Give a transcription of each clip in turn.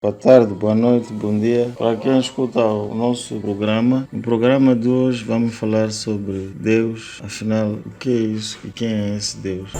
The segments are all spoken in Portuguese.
Boa tarde, boa noite, bom dia. Para quem escuta o nosso programa, no programa de hoje vamos falar sobre Deus. Afinal, o que é isso e quem é esse Deus?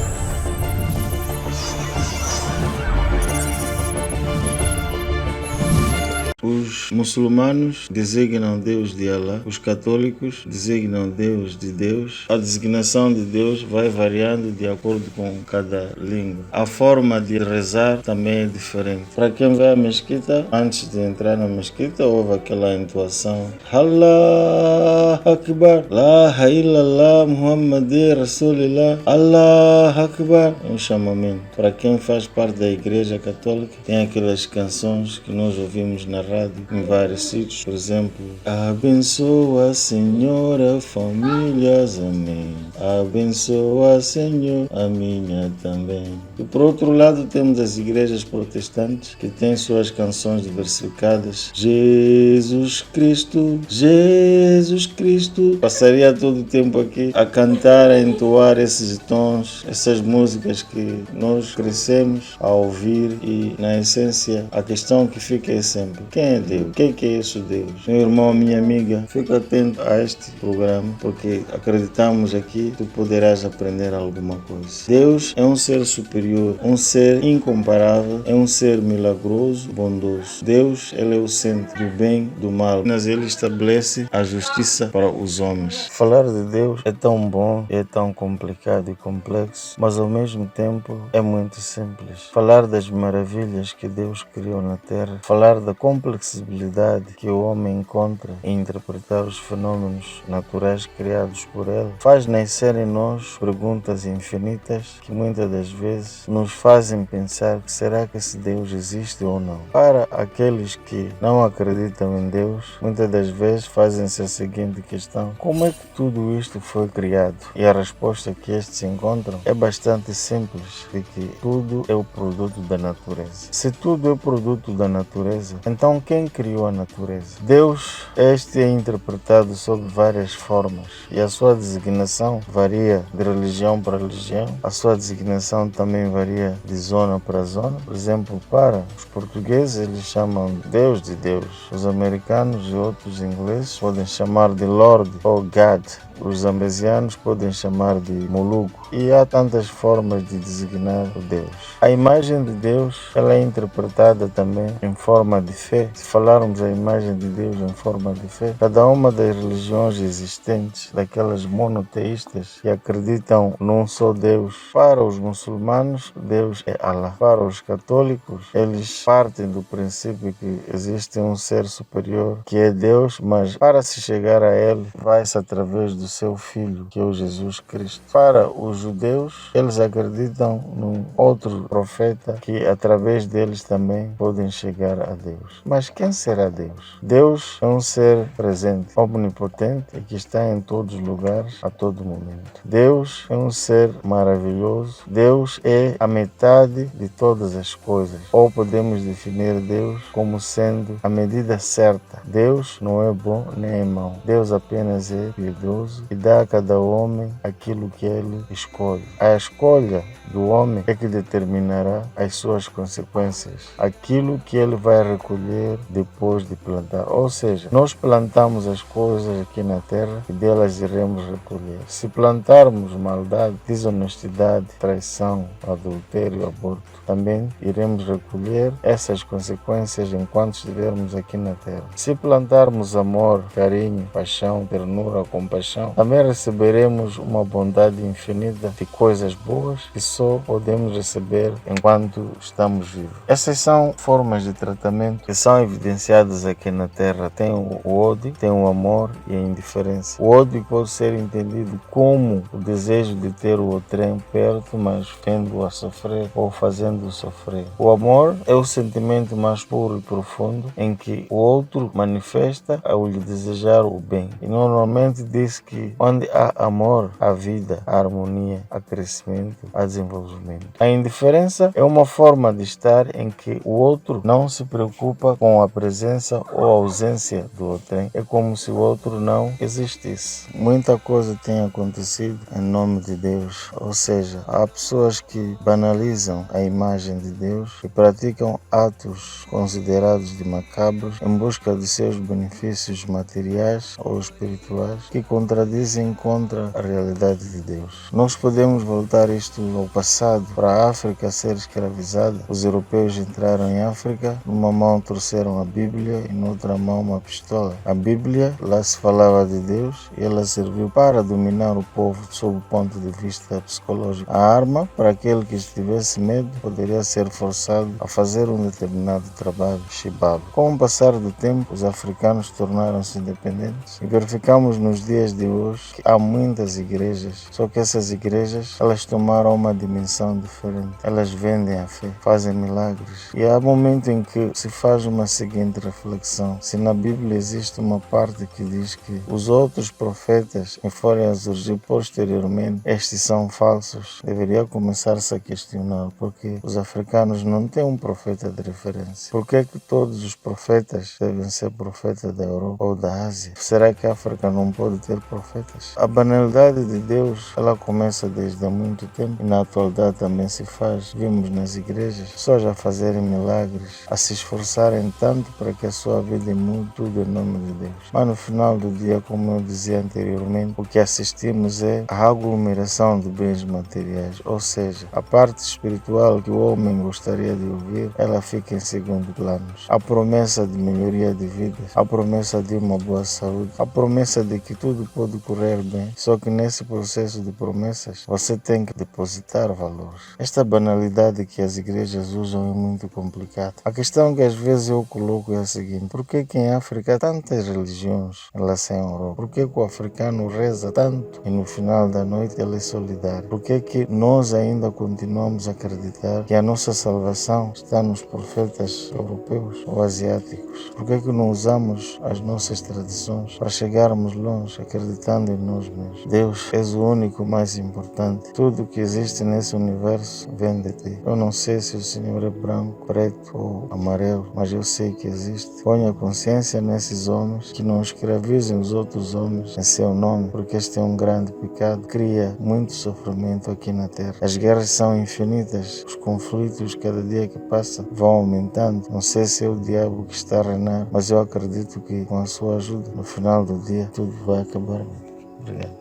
Os muçulmanos designam Deus de Allah, os católicos designam Deus de Deus. A designação de Deus vai variando de acordo com cada língua. A forma de rezar também é diferente. Para quem vai à mesquita, antes de entrar na mesquita, ouve aquela entoação: Allah Akbar, La ilaha illallah, Muhammadir Rasulillah, Allah Akbar. Um chamamento. Para quem faz parte da igreja católica, tem aquelas canções que nós ouvimos na rádio em vários sítios, por exemplo: abençoa, Senhor, famílias, amém. Abençoa, Senhor, a minha também. E por outro lado temos as igrejas protestantes que têm suas canções diversificadas. Jesus Cristo, Jesus Cristo. Passaria todo o tempo aqui a cantar, a entoar esses tons, essas músicas que nós crescemos a ouvir, e na essência a questão que fica é sempre: quem é Deus? O que é isso Deus? Meu irmão, minha amiga, fica atento a este programa, porque acreditamos aqui tu poderás aprender alguma coisa. Deus é um ser superior, um ser incomparável, é um ser milagroso, bondoso. Deus, ele é o centro do bem, do mal, mas ele estabelece a justiça para os homens. Falar de Deus é tão bom, é tão complicado e complexo, mas ao mesmo tempo é muito simples. Falar das maravilhas que Deus criou na Terra, falar da complexibilidade que o homem encontra em interpretar os fenômenos naturais criados por ele, faz nascer em nós perguntas infinitas que muitas das vezes nos fazem pensar: será que esse Deus existe ou não? Para aqueles que não acreditam em Deus, muitas das vezes fazem-se a seguinte questão: como é que tudo isto foi criado? E a resposta que estes encontram é bastante simples, de que tudo é o produto da natureza. Se tudo é produto da natureza, então quem criou a natureza? Deus, este é interpretado sob várias formas e a sua designação varia de religião para religião, a sua designação também varia de zona para zona. Por exemplo, para os portugueses eles chamam Deus de Deus, os americanos e outros ingleses podem chamar de Lord ou God, os zambesianos podem chamar de Mulugu, e há tantas formas de designar o Deus. A imagem de Deus, ela é interpretada também em forma de fé. Se falarmos a imagem de Deus em forma de fé, cada uma das religiões existentes, daquelas monoteístas que acreditam num só Deus, para os muçulmanos, Deus é Allah. Para os católicos, eles partem do princípio que existe um ser superior que é Deus, mas para se chegar a ele, vai-se através do seu Filho, que é o Jesus Cristo. Para os judeus, eles acreditam num outro profeta que através deles também podem chegar a Deus. Mas quem será Deus? Deus é um ser presente, omnipotente e que está em todos os lugares, a todo momento. Deus é um ser maravilhoso. Deus é a metade de todas as coisas. Ou podemos definir Deus como sendo a medida certa. Deus não é bom nem é mau. Deus apenas é piedoso e dá a cada homem aquilo que ele escolhe. A escolha do homem é que determinará as suas consequências, aquilo que ele vai recolher depois de plantar. Ou seja, nós plantamos as coisas aqui na terra e delas iremos recolher. Se plantarmos maldade, desonestidade, traição, adultério, aborto, também iremos recolher essas consequências enquanto estivermos aqui na terra. Se plantarmos amor, carinho, paixão, ternura, compaixão, também receberemos uma bondade infinita de coisas boas que só podemos receber enquanto estamos vivos. Essas são formas de tratamento que são evidenciadas aqui na Terra. Tem o ódio, tem o amor e a indiferença. O ódio pode ser entendido como o desejo de ter o outrem perto, mas vendo-o a sofrer ou fazendo-o sofrer. O amor é o sentimento mais puro e profundo em que o outro manifesta ao lhe desejar o bem. E normalmente diz que onde há amor, há vida, há harmonia, há crescimento, há desenvolvimento. A indiferença é uma forma de estar em que o outro não se preocupa com a presença ou a ausência do outrem. É como se o outro não existisse. Muita coisa tem acontecido em nome de Deus, ou seja, há pessoas que banalizam a imagem de Deus e praticam atos considerados de macabros em busca de seus benefícios materiais ou espirituais que contradizem contra a realidade de Deus. Nós podemos voltar isto ao passado, para a África ser escravizada. Os europeus entraram em África, numa mão trouxeram a Bíblia e noutra mão uma pistola. A Bíblia, lá se falava de Deus e ela serviu para dominar o povo sob o ponto de vista psicológico. A arma, para aquele que tivesse medo, poderia ser forçado a fazer um determinado trabalho chibado. Com o passar do tempo, os africanos tornaram-se independentes e verificamos nos dias de hoje que há muitas igrejas, só que essas igrejas, elas tomaram uma dimensão diferente. Elas vendem a fé, fazem milagres. E há momento em que se faz uma seguinte reflexão: se na Bíblia existe uma parte que diz que os outros profetas que forem a surgir posteriormente, estes são falsos, deveria começar-se a questionar porque os africanos não têm um profeta de referência. Por que é que todos os profetas devem ser profetas da Europa ou da Ásia? Será que a África não pode ter profetas? A banalidade de Deus, ela começa desde há muito tempo e na atualidade também se faz. Vimos nas igrejas pessoas a fazerem milagres, a se esforçarem tanto para que a sua vida mude, tudo em nome de Deus. Mas no final do dia, como eu dizia anteriormente, o que assistimos é a aglomeração de bens materiais, ou seja, a parte espiritual que o homem gostaria de ouvir, ela fica em segundo plano. A promessa de melhoria de vida, a promessa de uma boa saúde, a promessa de que tudo pode correr bem, só que nesse processo de promessas você tem que depositar valores. Esta banalidade que as igrejas usam é muito complicada. A questão que às vezes eu coloco é a seguinte: por que em África há tantas religiões em relação à Europa? Por que o africano reza tanto e no final da noite ele é solidário? Por que nós ainda continuamos a acreditar que a nossa salvação está nos profetas europeus ou asiáticos? Por que não usamos as nossas tradições para chegarmos longe acreditando em nós mesmos? Deus, és o único mais importante. Tudo que existe nesse universo vem de ti. Eu não sei se o Senhor é branco, preto ou amarelo, mas eu sei que existe. Ponha consciência nesses homens que não escravizem os outros homens em seu nome, porque este é um grande pecado, cria muito sofrimento aqui na terra. As guerras são infinitas, os conflitos cada dia que passa vão aumentando. Não sei se é o diabo que está a reinar, mas eu acredito que com a sua ajuda, no final do dia, tudo vai acabar bem. Obrigado.